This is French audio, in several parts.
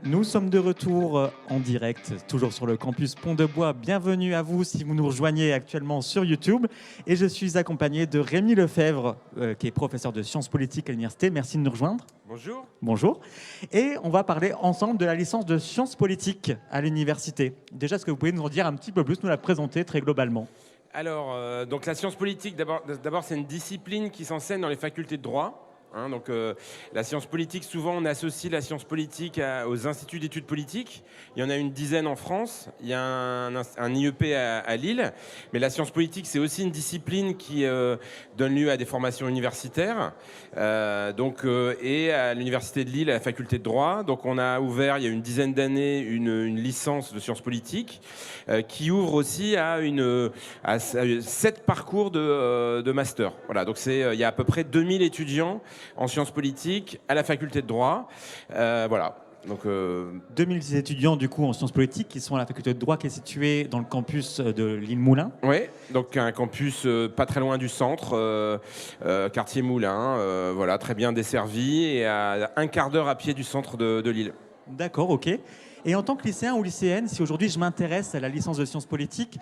Nous sommes de retour en direct, toujours sur le campus Pont-de-Bois. Bienvenue à vous si vous nous rejoignez actuellement sur YouTube. Et je suis accompagné de Rémi Lefebvre, qui est professeur de sciences politiques à l'université. Merci de nous rejoindre. Bonjour. Bonjour. Et on va parler ensemble de la licence de sciences politiques à l'université. Déjà, est-ce que vous pouvez nous en dire un petit peu plus, nous la présenter très globalement? Alors, donc la science politique, d'abord c'est une discipline qui s'enseigne dans les facultés de droit. La science politique, souvent on associe la science politique aux instituts d'études politiques. Il y en a une dizaine en France. Il y a un IEP à Lille. Mais la science politique, c'est aussi une discipline qui donne lieu à des formations universitaires. Et à l'université de Lille, à la faculté de droit. Donc on a ouvert, il y a une dizaine d'années, une licence de sciences politiques qui ouvre aussi à 7 parcours de master. Voilà, donc il y a à peu près 2000 étudiants en sciences politiques à la faculté de droit. Voilà. Donc, 2000 étudiants du coup en sciences politiques qui sont à la faculté de droit qui est située dans le campus de l'île Moulin. Oui, donc un campus pas très loin du centre, quartier Moulin, voilà, très bien desservi et à un quart d'heure à pied du centre de Lille. D'accord, ok. Et en tant que lycéen ou lycéenne, si aujourd'hui je m'intéresse à la licence de sciences politiques,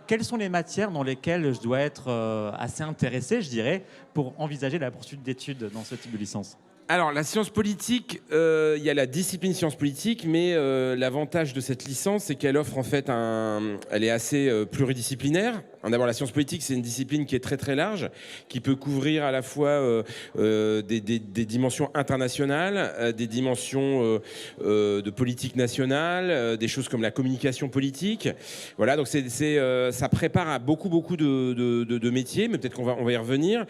quelles sont les matières dans lesquelles je dois être assez intéressé, je dirais, pour envisager la poursuite d'études dans ce type de licence? Alors, la science politique, il y a la discipline sciences politiques, mais l'avantage de cette licence, c'est qu'elle offre en fait elle est assez pluridisciplinaire. D'abord, la science politique, c'est une discipline qui est très très large, qui peut couvrir à la fois des dimensions internationales, des dimensions de politique nationale, des choses comme la communication politique. Voilà, donc ça prépare à beaucoup de métiers, mais peut-être on va y revenir.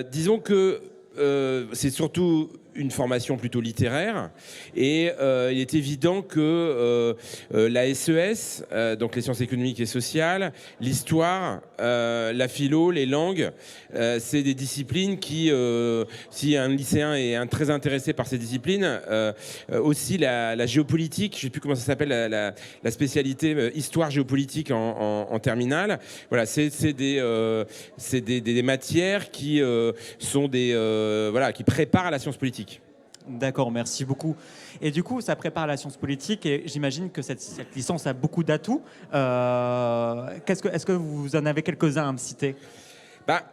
Disons que c'est surtout une formation plutôt littéraire et il est évident que la SES, donc les sciences économiques et sociales, l'histoire, la philo, les langues, c'est des disciplines qui, si un lycéen est très intéressé par ces disciplines, aussi la géopolitique, je ne sais plus comment ça s'appelle, la spécialité histoire géopolitique en terminale, voilà, c'est des matières qui sont qui préparent à la science politique. D'accord, merci beaucoup. Et du coup, ça prépare la science politique et j'imagine que cette licence a beaucoup d'atouts. Est-ce que vous en avez quelques-uns à me citer?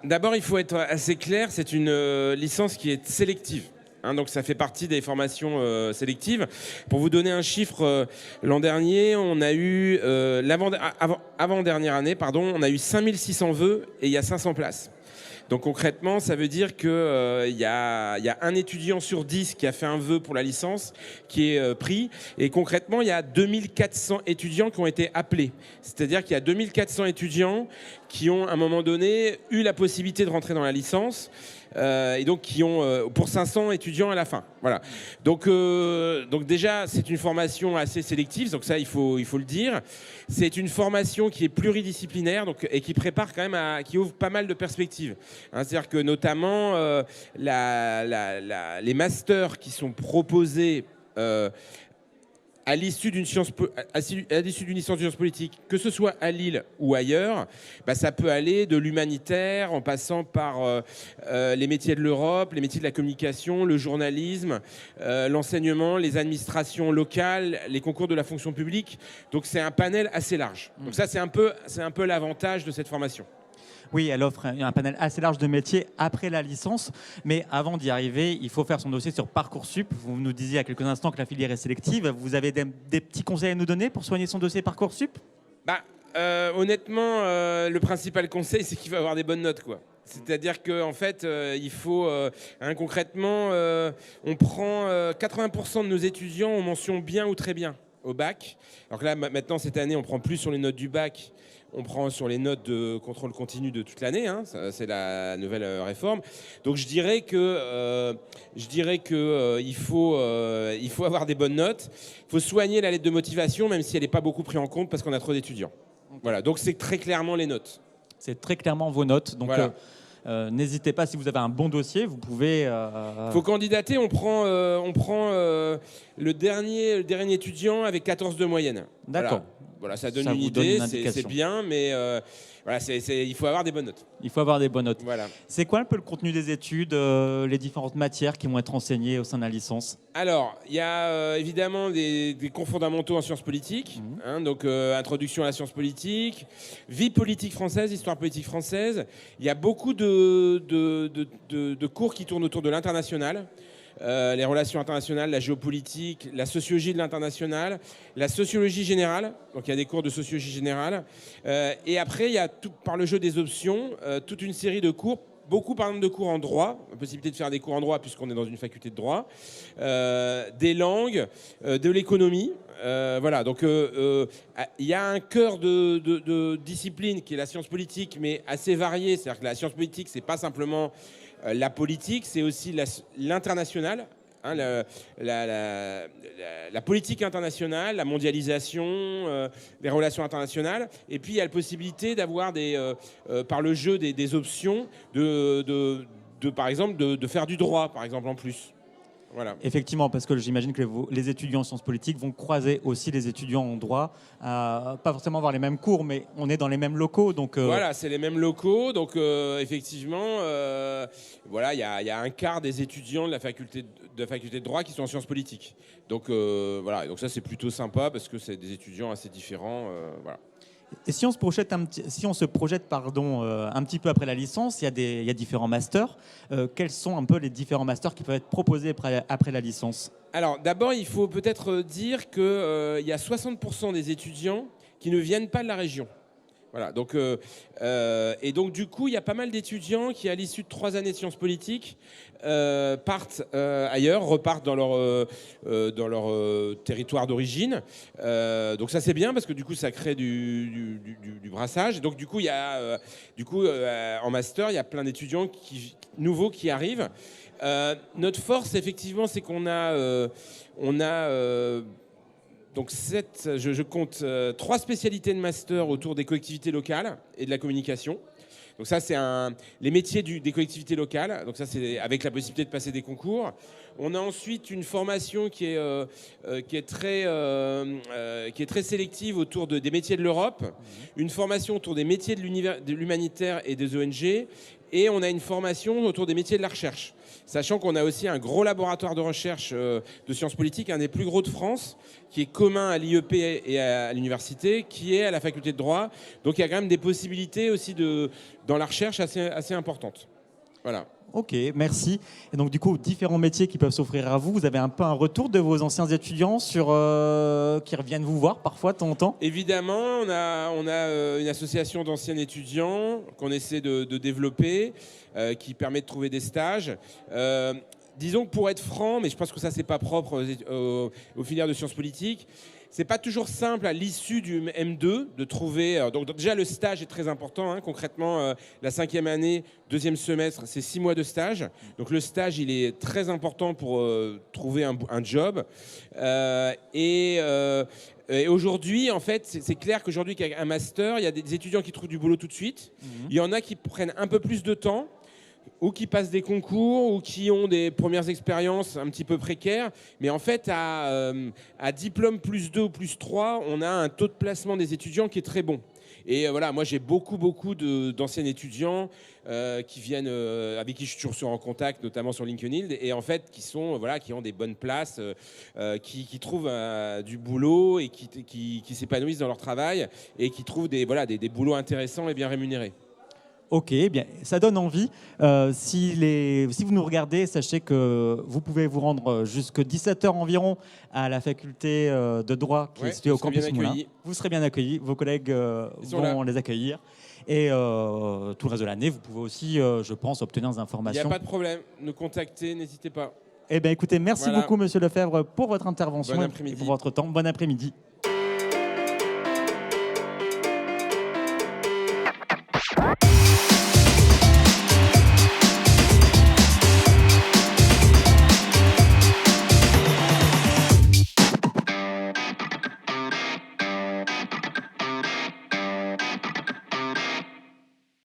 D'abord, il faut être assez clair, c'est une licence qui est sélective. Donc ça fait partie des formations sélectives. Pour vous donner un chiffre, l'an dernier, on a eu, avant-dernière année, pardon, on a eu 5600 vœux et il y a 500 places. Donc concrètement, ça veut dire qu'il y a un étudiant sur 10 qui a fait un vœu pour la licence qui est pris. Et concrètement, il y a 2400 étudiants qui ont été appelés. C'est-à-dire qu'il y a 2400 étudiants qui ont, à un moment donné, eu la possibilité de rentrer dans la licence. Et donc qui ont pour 500 étudiants à la fin. Voilà. Donc déjà, c'est une formation assez sélective, donc ça, il faut le dire. C'est une formation qui est pluridisciplinaire et qui prépare quand même qui ouvre pas mal de perspectives. C'est-à-dire que notamment les masters qui sont proposés à l'issue d'une licence de sciences politiques, que ce soit à Lille ou ailleurs, ça peut aller de l'humanitaire en passant par les métiers de l'Europe, les métiers de la communication, le journalisme, l'enseignement, les administrations locales, les concours de la fonction publique. Donc c'est un panel assez large. Donc ça, c'est un peu l'avantage de cette formation. Oui, elle offre un panel assez large de métiers après la licence. Mais avant d'y arriver, il faut faire son dossier sur Parcoursup. Vous nous disiez il y a quelques instants que la filière est sélective. Vous avez des petits conseils à nous donner pour soigner son dossier Parcoursup? Honnêtement, le principal conseil, c'est qu'il va avoir des bonnes notes, quoi. C'est-à-dire qu'en fait, il faut... concrètement, on prend 80% de nos étudiants en mention bien ou très bien au bac. Alors que là, maintenant, cette année, on ne prend plus sur les notes du bac. On prend sur les notes de contrôle continu de toute l'année, c'est la nouvelle réforme. Donc je dirais que il faut avoir des bonnes notes. Il faut soigner la lettre de motivation, même si elle n'est pas beaucoup prise en compte parce qu'on a trop d'étudiants. Voilà, donc c'est très clairement les notes. C'est très clairement vos notes. Donc voilà. N'hésitez pas, si vous avez un bon dossier, vous pouvez... faut candidater, on prend le dernier étudiant avec 14 de moyenne. D'accord. Voilà, ça donne Ça une vous donne idée, une indication. c'est bien, mais voilà, il faut avoir des bonnes notes. Il faut avoir des bonnes notes. Voilà. C'est quoi un peu le contenu des études, les différentes matières qui vont être enseignées au sein de la licence? Alors, il y a évidemment des cours fondamentaux en sciences politiques, donc introduction à la science politique, vie politique française, histoire politique française. Il y a beaucoup de cours qui tournent autour de l'international. Les relations internationales, la géopolitique, la sociologie de l'international, la sociologie générale. Donc il y a des cours de sociologie générale. Et après, il y a par le jeu des options, toute une série de cours. Beaucoup, par exemple, de cours en droit, la possibilité de faire des cours en droit puisqu'on est dans une faculté de droit, des langues, de l'économie. Voilà, donc il y a un cœur de discipline qui est la science politique, mais assez variée. C'est-à-dire que la science politique, c'est pas simplement la politique, c'est aussi l'international. La politique internationale, la mondialisation, les relations internationales. Et puis, il y a la possibilité d'avoir, par le jeu des options, par exemple, de faire du droit, par exemple, en plus. Voilà. Effectivement, parce que j'imagine que les étudiants en sciences politiques vont croiser aussi les étudiants en droit, pas forcément avoir les mêmes cours, mais on est dans les mêmes locaux. Donc Voilà, c'est les mêmes locaux. Donc effectivement, voilà, il y a un quart des étudiants de la faculté de droit qui sont en sciences politiques. Donc voilà, donc ça c'est plutôt sympa parce que c'est des étudiants assez différents. Voilà. Et si on se projette, un petit peu après la licence, il y a différents masters. Quels sont un peu les différents masters qui peuvent être proposés après la licence? Alors d'abord, il faut peut-être dire qu'il y a 60% des étudiants qui ne viennent pas de la région. Voilà, donc, et donc du coup, il y a pas mal d'étudiants qui, à l'issue de 3 années de sciences politiques, partent ailleurs, repartent dans leur territoire d'origine. Donc ça c'est bien parce que du coup ça crée du brassage. Donc du coup il y a en master il y a plein d'étudiants nouveaux qui arrivent. Notre force effectivement c'est qu'on a donc je compte 3 spécialités de master autour des collectivités locales et de la communication. Donc ça, c'est les métiers des collectivités locales. Donc ça, c'est avec la possibilité de passer des concours. On a ensuite une formation qui est très sélective autour des métiers de l'Europe, une formation autour des métiers de l'humanitaire et des ONG, et on a une formation autour des métiers de la recherche. Sachant qu'on a aussi un gros laboratoire de recherche de sciences politiques, un des plus gros de France, qui est commun à l'IEP et à l'université, qui est à la faculté de droit. Donc il y a quand même des possibilités aussi dans la recherche assez importantes. Voilà. Ok, merci. Et donc du coup, différents métiers qui peuvent s'offrir à vous. Vous avez un peu un retour de vos anciens étudiants qui reviennent vous voir parfois de temps en temps? Évidemment, on a une association d'anciens étudiants qu'on essaie de développer, qui permet de trouver des stages. Disons que pour être franc, mais je pense que ça c'est pas propre aux filières de sciences politiques, c'est pas toujours simple à l'issue du M2 de trouver. Donc déjà le stage est très important. Hein, concrètement, la 5e année, 2e semestre, c'est 6 mois de stage. Donc le stage, il est très important pour trouver un job. Et aujourd'hui, en fait, c'est clair qu'aujourd'hui, qu'avec un master, il y a des étudiants qui trouvent du boulot tout de suite. Il y en a qui prennent un peu plus de temps, ou qui passent des concours, ou qui ont des premières expériences un petit peu précaires. Mais en fait, à diplôme plus 2 ou plus 3, on a un taux de placement des étudiants qui est très bon. Et voilà, moi j'ai beaucoup d'anciens étudiants qui viennent, avec qui je suis toujours en contact, notamment sur LinkedIn, et en fait qui ont des bonnes places, qui trouvent du boulot et qui s'épanouissent dans leur travail et qui trouvent des boulots intéressants et bien rémunérés. Ok, bien, ça donne envie. Si vous nous regardez, sachez que vous pouvez vous rendre jusqu'à 17h environ à la faculté de droit qui est située au campus Moulins. Vous serez bien accueillis, vos collègues vont les accueillir. Et tout le reste de l'année, vous pouvez aussi, je pense, obtenir des informations. Il n'y a pas de problème, nous contacter, n'hésitez pas. Eh bien, écoutez, merci beaucoup, Monsieur Lefebvre, pour votre intervention et pour votre temps. Bon après-midi.